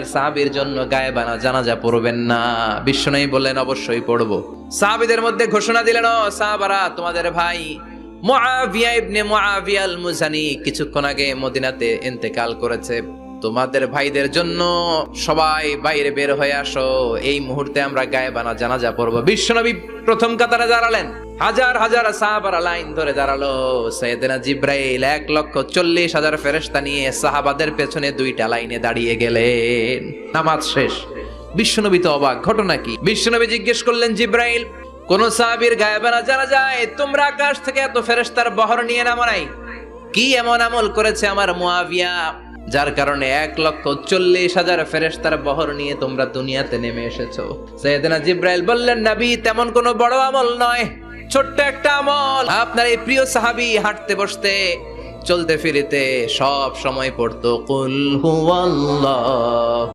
মানের সাহাবীর জন্য গায়েবানা জানাজা পড়বেন না? বিশ্বনবী বললেন অবশ্যই পড়ব। সাহাবীদের মধ্যে ঘোষণা দিলেন, ও সাহাবারা, তোমাদের ভাই মুআবিয়া ইবনে মুআবিয়া আল মুজানি কিছুক্ষণ আগে মদিনাতে ইন্তেকাল করেছে। তোমাদের ভাইদের জন্য সবাই বাইরে বের হয়ে আসো, এই মুহূর্তে আমরা গায়েবানা জানাজা পড়ব। বিশ্বনবী প্রথম কাতারে দাঁড়ালেন, হাজার হাজার সাহাবারা লাইন ধরে দাঁড়ালো। সাইয়েদনা জিব্রাইল 1,40,000 ফেরেশতা নিয়ে সাহাবাদের পেছনে 2টা লাইনে দাঁড়িয়ে গেলেন। নামাজ শেষ। বিশ্বনবী তো অবাক, ঘটনা কি? বিশ্বনবী জিজ্ঞেস করলেন, জিব্রাইল, কোন সাহাবীর গায়েবানা জানা যায় তোমরা আকাশ থেকে এত ফেরেশতার বহর নিয়ে নামো নাই? কি এমন আমল করেছে আমার মুআবিয়া যার কারণে 1,40,000 ফেরেশতার বহর নিয়ে তোমরা দুনিয়াতে নেমে এসেছো? সাইয়েদনা জিব্রাইল বললেন, নবী, তেমন কোনো বড় আমল নয়, ছোট্ট একটা আমল। আপনার এই প্রিয় সাহাবী হাঁটতে বসতে চলতে ফিরিতে সব সময় পড়তো কুল হুয়াল্লাহ।